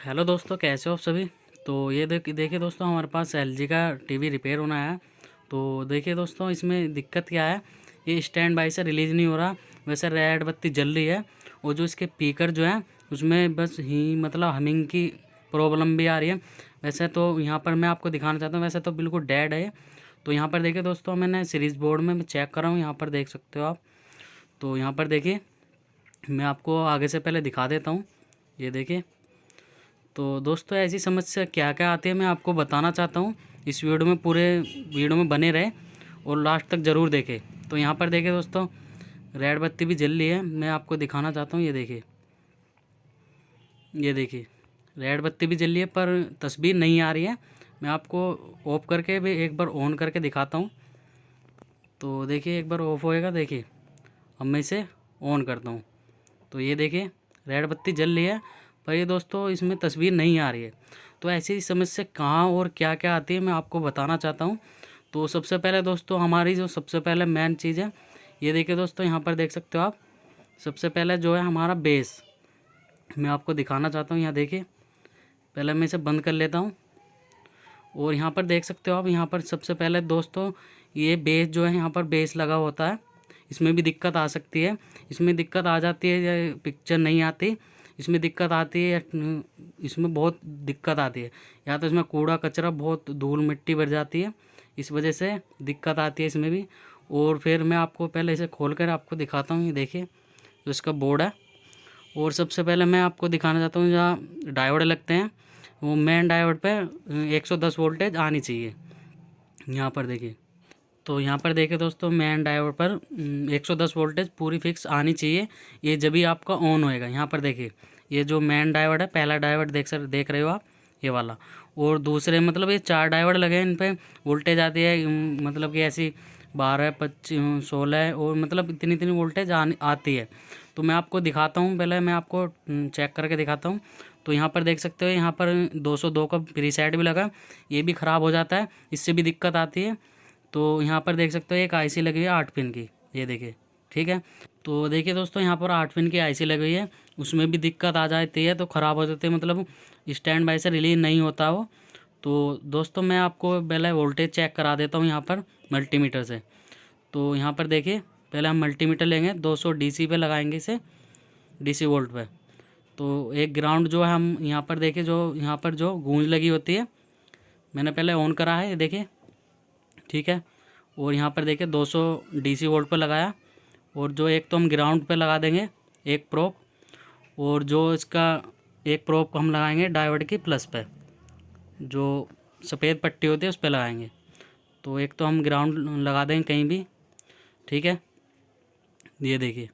Hello दोस्तों, कैसे हो आप सभी। तो ये देखिए दोस्तों, हमारे पास एलजी का टीवी रिपेयर होना है। तो देखिए दोस्तों, इसमें दिक्कत क्या है, ये स्टैंड बाई से रिलीज़ नहीं हो रहा। वैसे रेड बत्ती जल रही है और जो इसके स्पीकर जो है उसमें बस ही मतलब हमिंग की प्रॉब्लम भी आ रही है। वैसे तो यहाँ पर मैं आपको दिखाना चाहता हूँ, वैसे तो बिल्कुल डेड है ये। तो यहाँ पर देखिए दोस्तों, मैंने सीरीज़ बोर्ड में मैं चेक कर रहा हूँ, यहाँ पर देख सकते हो आप। तो यहाँ पर देखिए, मैं आपको आगे से पहले दिखा देता हूँ। ये देखिए, तो दोस्तों ऐसी समस्या क्या क्या आती है मैं आपको बताना चाहता हूँ। इस वीडियो में पूरे वीडियो में बने रहे और लास्ट तक ज़रूर देखें। तो यहाँ पर देखिए दोस्तों, रेड बत्ती भी जल रही है, मैं आपको दिखाना चाहता हूँ। ये देखिए रेड बत्ती भी जल रही है पर तस्वीर नहीं आ रही है। मैं आपको ऑफ करके भी एक बार ऑन करके दिखाता हूँ। तो देखिए, एक बार ऑफ होएगा, देखिए अब मैं इसे ऑन करता हूँ। तो ये देखिए, रेड बत्ती जल रही है पर ये दोस्तों इसमें तस्वीर नहीं आ रही है। तो ऐसी समस्या कहाँ और क्या क्या आती है मैं आपको बताना चाहता हूँ। तो सबसे पहले दोस्तों, हमारी जो सबसे पहले मेन चीज़ है, ये देखिए दोस्तों, यहाँ पर देख सकते हो आप। सबसे पहले जो है हमारा बेस, मैं आपको दिखाना चाहता हूँ। यहाँ देखिए, पहले मैं इसे बंद कर लेता हूँ और यहाँ पर देख सकते हो आप। यहाँ पर सबसे पहले दोस्तों, ये बेस जो है, यहाँ पर बेस लगा होता है, इसमें भी दिक्कत आ सकती है। इसमें दिक्कत आ जाती है या पिक्चर नहीं आती, इसमें दिक्कत आती है, इसमें बहुत दिक्कत आती है। या तो इसमें कूड़ा कचरा बहुत धूल मिट्टी भर जाती है, इस वजह से दिक्कत आती है इसमें भी। और फिर मैं आपको पहले इसे खोल कर आपको दिखाता हूँ। ये देखिए, जो इसका बोर्ड है। और सबसे पहले मैं आपको दिखाना चाहता हूँ, जहाँ डायोड लगते हैं, वो मेन डायोड पे 110 वोल्टेज आनी चाहिए। यहाँ पर देखिए, तो यहाँ पर देखिए दोस्तों, मेन डायोड पर 110 वोल्टेज पूरी फिक्स आनी चाहिए। ये जब भी आपका ऑन होएगा। यहाँ पर देखिए, ये जो मेन डायोड है, पहला डायोड देख रहे हो आप, ये वाला। और दूसरे मतलब ये 4 डायोड लगे हैं, इन पर वोल्टेज आती है मतलब कि ऐसी 12, 25, 16 और मतलब इतनी इतनी वोल्टेज आती है। तो मैं आपको दिखाता हूँ, पहले मैं आपको चेक करके दिखाता हूँ। तो यहाँ पर देख सकते हो, यहाँ पर 202 का प्रीसेट भी लगा, ये भी ख़राब हो जाता है, इससे भी दिक्कत आती है। तो यहाँ पर देख सकते हो एक आईसी लगी हुई है 8 पिन की, ये देखिए, ठीक है। तो देखिए दोस्तों, यहाँ पर 8 पिन की आईसी लगी हुई है, उसमें भी दिक्कत आ जाती है, तो ख़राब हो जाती है, मतलब स्टैंड बाई से रिलीज नहीं होता वो। तो दोस्तों मैं आपको पहले वोल्टेज चेक करा देता हूँ यहाँ पर मल्टीमीटर से। तो यहाँ पर देखिए, पहले हम मल्टीमीटर लेंगे, 200 डीसी पे लगाएंगे इसे, डीसी वोल्ट पे। तो एक ग्राउंड जो है, हम यहाँ पर देखिए, जो यहाँ पर जो गूंज लगी होती है, मैंने पहले ऑन करा है, ये देखिए, ठीक है। और यहाँ पर देखिए 200 डीसी वोल्ट पर लगाया। और जो एक तो हम ग्राउंड पे लगा देंगे एक प्रोप, और जो इसका एक प्रोप हम लगाएंगे डायोड की प्लस पे, जो सफ़ेद पट्टी होती है उस पर लगाएंगे। तो एक तो हम ग्राउंड लगा देंगे कहीं भी, ठीक है। ये देखिए,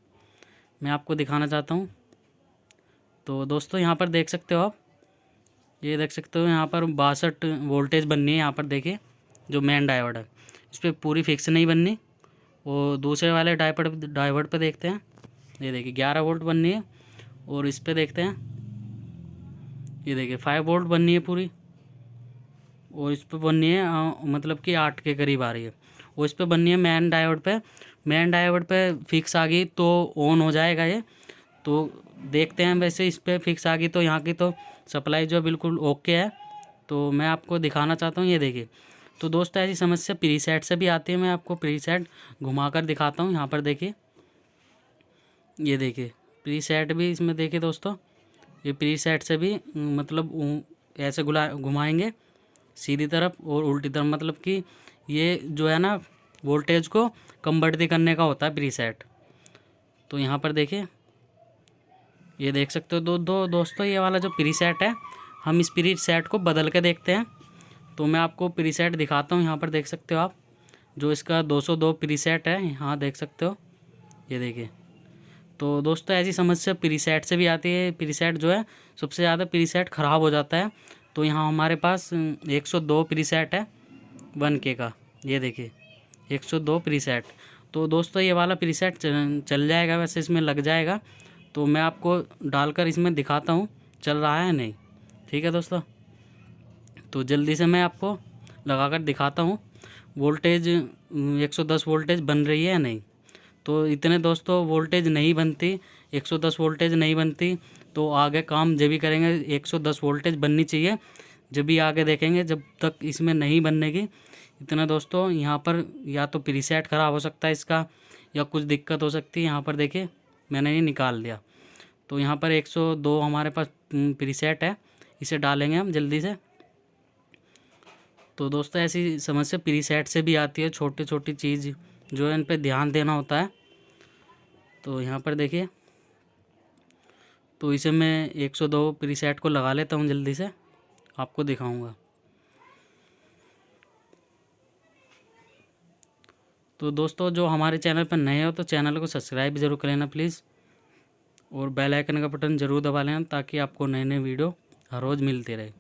मैं आपको दिखाना चाहता हूँ। तो दोस्तों यहाँ पर देख सकते हो आप, ये देख सकते हो, यहाँ पर 62 वोल्टेज बननी है। यहाँ पर देखिए, जो मेन डायोड है इस पर पूरी फिक्स नहीं बननी। और दूसरे वाले डायोड पे देखते हैं, ये देखिए 11 वोल्ट बननी है। और इस पे देखते हैं, ये देखिए 5 वोल्ट बननी है पूरी। और इस पे बननी है मतलब कि 8 के करीब आ रही है। और इस पे बननी है मेन डायोड पे। मेन डायोड पे फिक्स आ गई तो ऑन हो जाएगा ये। तो देखते हैं, वैसे इस पर फिक्स आ गई तो यहाँ की तो सप्लाई जो बिल्कुल ओके है। तो मैं आपको दिखाना चाहता हूँ, ये देखिए। तो दोस्तों ऐसी समस्या प्रीसेट से भी आती है, मैं आपको प्रीसेट घुमा कर दिखाता हूँ। यहाँ पर देखिए, ये देखिए प्रीसेट भी इसमें देखिए दोस्तों, ये प्रीसेट से भी मतलब ऐसे घुमाएंगे सीधी तरफ और उल्टी तरफ, मतलब कि ये जो है ना, वोल्टेज को कन्वर्ट करने का होता है प्रीसेट। तो यहाँ पर देखिए, ये देख सकते हो दोस्तों, ये वाला जो प्रीसेट है, हम इस प्रीसेट को बदल के देखते हैं। तो मैं आपको प्रीसेट दिखाता हूँ। यहाँ पर देख सकते हो आप, जो इसका 202 प्रीसेट है, यहाँ देख सकते हो, ये देखिए। तो दोस्तों ऐसी समस्या प्रीसेट से भी आती है। प्रीसेट जो है, सबसे ज़्यादा प्रीसेट ख़राब हो जाता है। तो यहाँ हमारे पास 102 प्रीसेट है 1K का, ये देखिए 102 प्रीसेट। तो दोस्तों ये वाला प्रीसेट चल जाएगा, वैसे इसमें लग जाएगा। तो मैं आपको डालकर इसमें दिखाता हूँ चल रहा है नहीं, ठीक है दोस्तों। तो जल्दी से मैं आपको लगाकर दिखाता हूँ वोल्टेज 110 वोल्टेज बन रही है या नहीं। तो इतने दोस्तों वोल्टेज नहीं बनती, 110 वोल्टेज नहीं बनती। तो आगे काम जब भी करेंगे 110 वोल्टेज बननी चाहिए, जब भी आगे देखेंगे। जब तक इसमें नहीं बनने की इतना दोस्तों, यहाँ पर या तो प्रीसेट ख़राब हो सकता है इसका, या कुछ दिक्कत हो सकती है। यहाँ पर देखिए मैंने ये निकाल दिया। तो यहाँ पर 102 हमारे पास प्रीसेट है, इसे डालेंगे हम जल्दी से। तो दोस्तों ऐसी समस्या प्रीसेट से भी आती है, छोटी छोटी चीज़ जो है इन पे ध्यान देना होता है। तो यहाँ पर देखिए, तो इसे मैं 102 प्रीसेट को लगा लेता हूँ जल्दी से, आपको दिखाऊंगा। तो दोस्तों जो हमारे चैनल पर नए हो तो चैनल को सब्सक्राइब ज़रूर कर लेना प्लीज़, और बेल आइकन का बटन ज़रूर दबा लेना ताकि आपको नए नए वीडियो हर रोज़ मिलते रहे।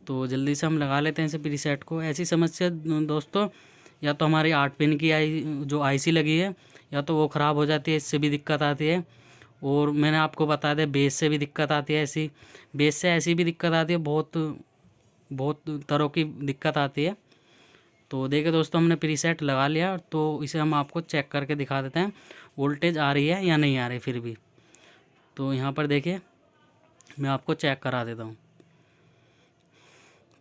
तो जल्दी से हम लगा लेते हैं इसे प्रीसेट को। ऐसी समस्या दोस्तों, या तो हमारी 8 पिन की जो आईसी लगी है, या तो वो ख़राब हो जाती है, इससे भी दिक्कत आती है। और मैंने आपको बता दिया बेस से भी दिक्कत आती है, ऐसी बेस से ऐसी भी दिक्कत आती है, बहुत तरह की दिक्कत आती है। तो देखिए दोस्तों हमने प्रीसेट लगा लिया, तो इसे हम आपको चेक करके दिखा देते हैं वोल्टेज आ रही है या नहीं आ रही फिर भी। तो यहाँ पर देखिए मैं आपको चेक करा देता हूँ।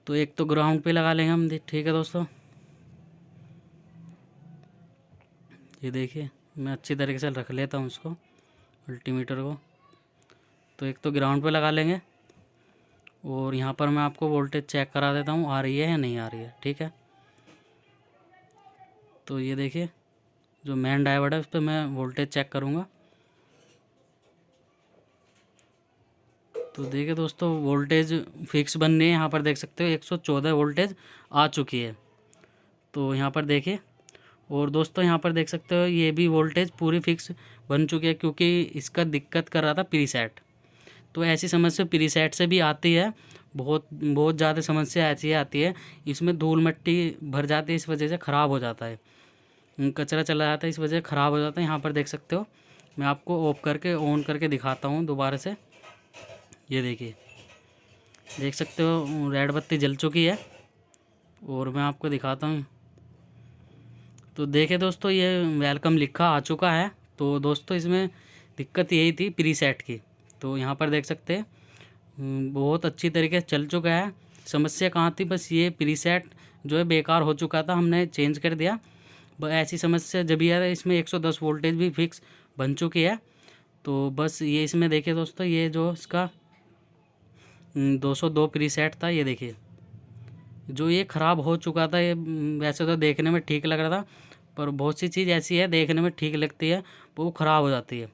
तो एक तो ग्राउंड पे लगा लेंगे हम, ठीक है दोस्तों। ये देखिए मैं अच्छी तरीके से रख लेता हूँ इसको, मल्टीमीटर को। तो एक तो ग्राउंड पे लगा लेंगे, और यहाँ पर मैं आपको वोल्टेज चेक करा देता हूँ आ रही है या नहीं आ रही है, ठीक है। तो ये देखिए जो मेन डायोड है उस पर मैं वोल्टेज चेक करूँगा। तो देखिए दोस्तों वोल्टेज फिक्स बन रही है, यहाँ पर देख सकते हो 114 वोल्टेज आ चुकी है। तो यहाँ पर देखिए, और दोस्तों यहाँ पर देख सकते हो ये भी वोल्टेज पूरी फिक्स बन चुकी है, क्योंकि इसका दिक्कत कर रहा था प्रीसेट। तो ऐसी समस्या प्रीसेट से भी आती है, बहुत ज़्यादा समस्या ऐसी आती है, इसमें धूल मिट्टी भर जाती है, इस वजह से ख़राब हो जाता है, कचरा चला जाता है, इस वजह से ख़राब हो जाता है। यहाँ पर देख सकते हो मैं आपको ऑफ करके ऑन करके दिखाता हूँ दोबारा से। ये देखिए देख सकते हो रेड बत्ती जल चुकी है, और मैं आपको दिखाता हूँ। तो देखिए दोस्तों ये वेलकम लिखा आ चुका है। तो दोस्तों इसमें दिक्कत यही थी प्रीसेट की। तो यहाँ पर देख सकते हैं बहुत अच्छी तरीके से चल चुका है। समस्या कहाँ थी, बस ये प्रीसेट जो है बेकार हो चुका था, हमने चेंज कर दिया। ऐसी समस्या जब भी आ रहा है, इसमें 110 वोल्टेज भी फिक्स बन चुकी है। तो बस ये इसमें देखिए दोस्तों, ये जो इसका 202 प्रीसेट था, ये देखिए जो ये ख़राब हो चुका था। ये वैसे तो देखने में ठीक लग रहा था, पर बहुत सी चीज़ ऐसी है देखने में ठीक लगती है वो ख़राब हो जाती है।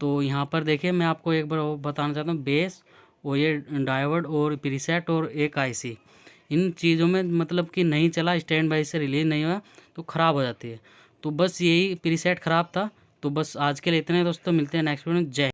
तो यहाँ पर देखिए मैं आपको एक बार और बताना चाहता हूँ, बेस और ये डायोड और प्रीसेट और एक आईसी, इन चीज़ों में मतलब कि नहीं चला, स्टैंड बाई से रिलीज नहीं हुआ तो ख़राब हो जाती है। तो बस यही प्रीसेट ख़राब था। तो बस आज के लिए इतने दोस्तों, मिलते हैं नेक्स्ट वीडियो में। जय